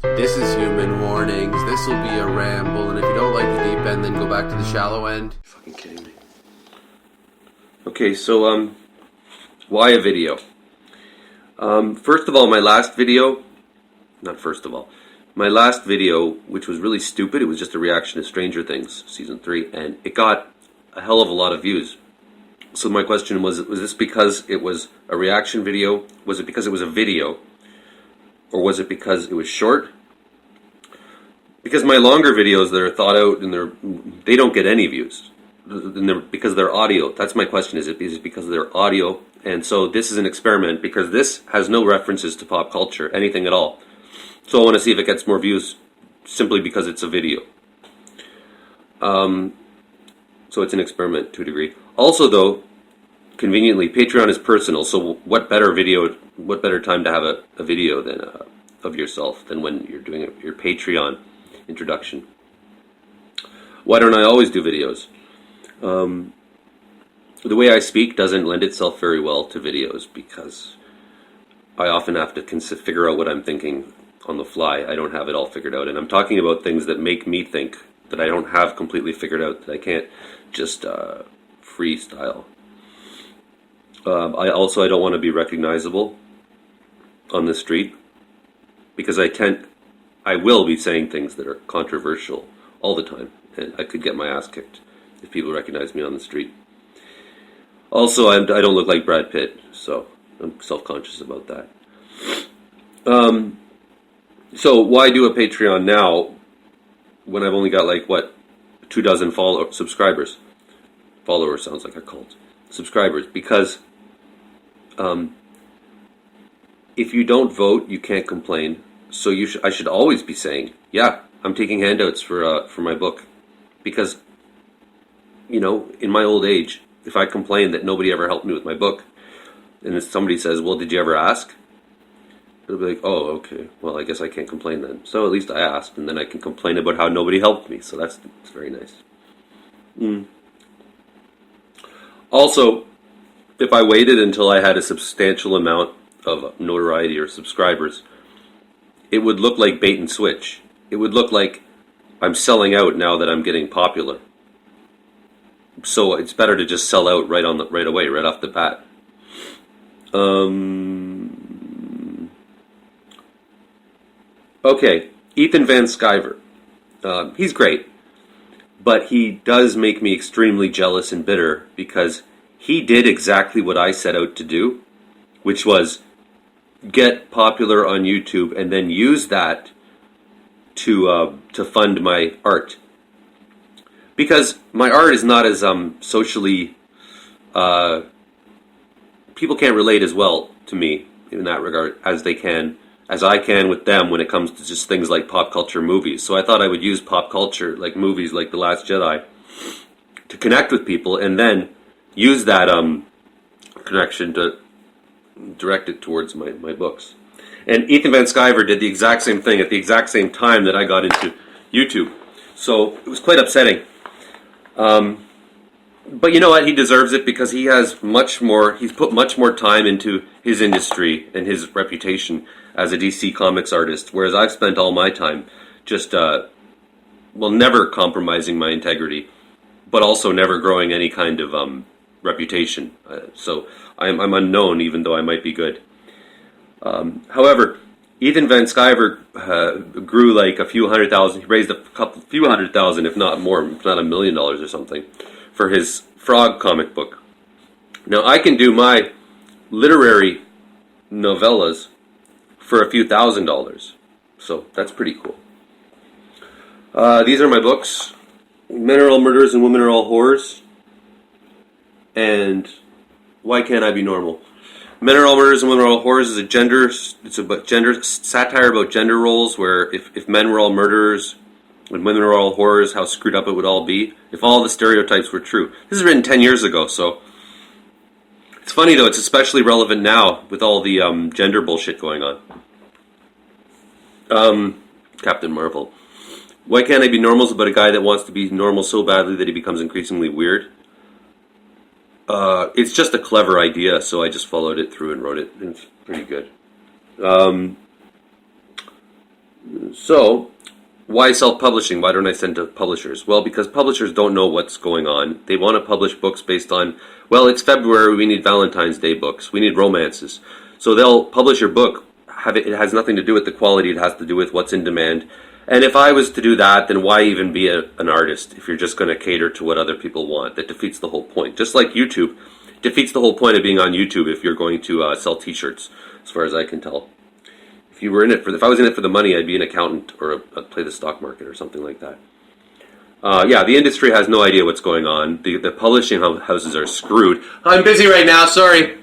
This is Human Warnings. This will be a ramble, and if you don't like the deep end, then go back to the shallow end. You're fucking kidding me. Okay, so, why a video? First of all, my last video, which was really stupid, it was just a reaction to Stranger Things, Season 3, and it got a hell of a lot of views. So my question was this because it was a reaction video? Was it because it was a video? Or was it because it was short? Because my longer videos that are thought out and they don't get any views. Because they're audio. That's my question. Is it because they're audio? And so this is an experiment because this has no references to pop culture, anything at all. So I want to see if it gets more views simply because it's a video. So it's an experiment to a degree. Also, though, conveniently, Patreon is personal. So what better time to have a video than of yourself than when you're doing your Patreon introduction? Why don't I always do videos? The way I speak doesn't lend itself very well to videos because I often have to figure out what I'm thinking on the fly. I don't have it all figured out, and I'm talking about things that make me think that I don't have completely figured out, that I can't just freestyle. I don't want to be recognizable on the street because I will be saying things that are controversial all the time, and I could get my ass kicked if people recognize me on the street. Also, I don't look like Brad Pitt, so I'm self-conscious about that. So why do a Patreon now when I've only got 24 subscribers? Followers sounds like a cult. Subscribers, because if you don't vote, you can't complain. So I should always be saying, yeah, I'm taking handouts for my book, because in my old age, if I complain that nobody ever helped me with my book, and if somebody says, well, did you ever ask? It'll be like, oh, okay, well, I guess I can't complain then. So at least I asked, and then I can complain about how nobody helped me. So that's very nice. Also, if I waited until I had a substantial amount of notoriety or subscribers, it would look like bait and switch. It would look like I'm selling out now that I'm getting popular. So it's better to just sell out right away, right off the bat. Okay, Ethan Van Sciver. He's great, but he does make me extremely jealous and bitter because he did exactly what I set out to do, which was get popular on YouTube and then use that to fund my art. Because my art is not as socially... people can't relate as well to me in that regard as I can with them when it comes to just things like pop culture movies. So I thought I would use pop culture, like movies like The Last Jedi, to connect with people and then use that connection to direct it towards my books. And Ethan Van Sciver did the exact same thing at the exact same time that I got into YouTube. So it was quite upsetting. But you know what? He deserves it because he's put much more time into his industry and his reputation as a DC Comics artist, whereas I've spent all my time just, never compromising my integrity, but also never growing any kind of reputation. So I'm unknown, even though I might be good. However, Ethan Van Sciver grew like a few $100,000. He raised few $100,000, if not more, if not $1 million or something, for his Frog comic book. Now I can do my literary novellas for a few $1,000s, so that's pretty cool. These are my books: Men Are All Murderers and Women Are All Whores, and Why Can't I Be Normal? Men Are All Murderers and Women Are All Whores is it's about gender satire about gender roles, where if men were all murderers and women were all whores, how screwed up it would all be if all the stereotypes were true. This is written 10 years ago, so it's funny though, it's especially relevant now with all the gender bullshit going on. Captain Marvel. Why Can't I Be Normal is about a guy that wants to be normal so badly that he becomes increasingly weird. It's just a clever idea, so I just followed it through and wrote it. It's pretty good. So, why self-publishing? Why don't I send to publishers? Well, because publishers don't know what's going on. They want to publish books based on, well, it's February, we need Valentine's Day books, we need romances. So they'll publish your book. It has nothing to do with the quality, it has to do with what's in demand. And if I was to do that, then why even be an artist if you're just going to cater to what other people want? That defeats the whole point. Just like YouTube defeats the whole point of being on YouTube if you're going to sell T-shirts, as far as I can tell. If I was in it for the money, I'd be an accountant or play the stock market or something like that. Yeah, the industry has no idea what's going on. The publishing houses are screwed. I'm busy right now. Sorry.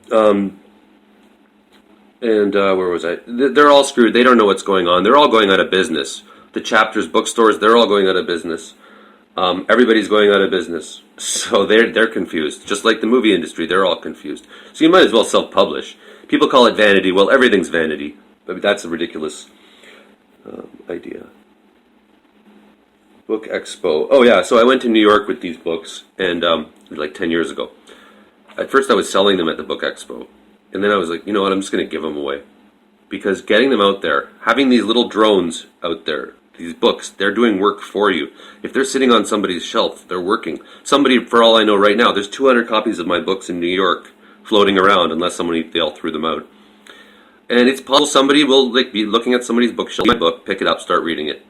Where was I? They're all screwed. They don't know what's going on. They're all going out of business. The Chapters bookstores, they're all going out of business. Everybody's going out of business. So they're confused. Just like the movie industry, they're all confused. So you might as well self-publish. People call it vanity. Well, everything's vanity. I mean, that's a ridiculous idea. Book Expo. Oh, yeah. So I went to New York with these books, and like 10 years ago. At first, I was selling them at the Book Expo. And then I was like, you know what? I'm just going to give them away. Because getting them out there, having these little drones out there, these books, they're doing work for you. If they're sitting on somebody's shelf, they're working. Somebody, for all I know right now, there's 200 copies of my books in New York floating around, unless they all threw them out. And it's possible somebody will be looking at somebody's bookshelf, my book, pick it up, start reading it.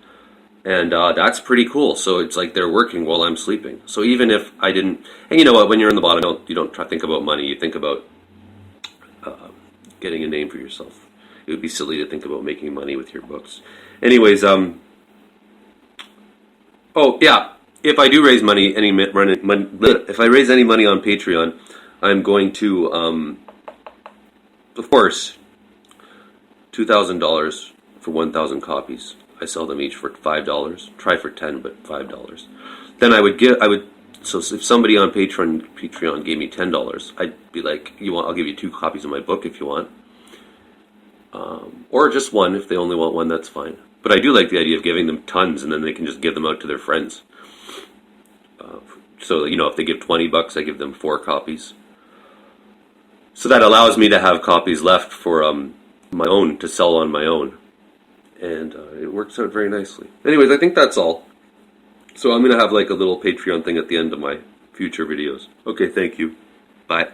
And that's pretty cool. So it's like they're working while I'm sleeping. So even if I didn't, and you know what, when you're in the bottom, you don't try to think about money. You think about getting a name for yourself. It would be silly to think about making money with your books. Anyways, oh yeah, if I do raise money, if I raise any money on Patreon, I'm going to, of course, $2,000 for 1,000 copies. I sell them each for $5. Try for 10, but $5. Then so if somebody on Patreon gave me $10, I'd be like, I'll give you 2 copies of my book if you want. Or just one. If they only want one, that's fine. But I do like the idea of giving them tons, and then they can just give them out to their friends. So, if they give $20, I give them 4 copies. So that allows me to have copies left for my own, to sell on my own. And it works out very nicely. Anyways, I think that's all. So I'm going to have like a little Patreon thing at the end of my future videos. Okay, thank you. Bye.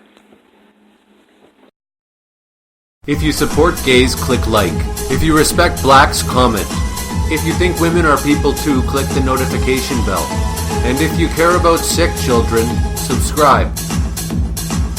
If you support gays, click like. If you respect blacks, comment. If you think women are people too, click the notification bell. And if you care about sick children, subscribe.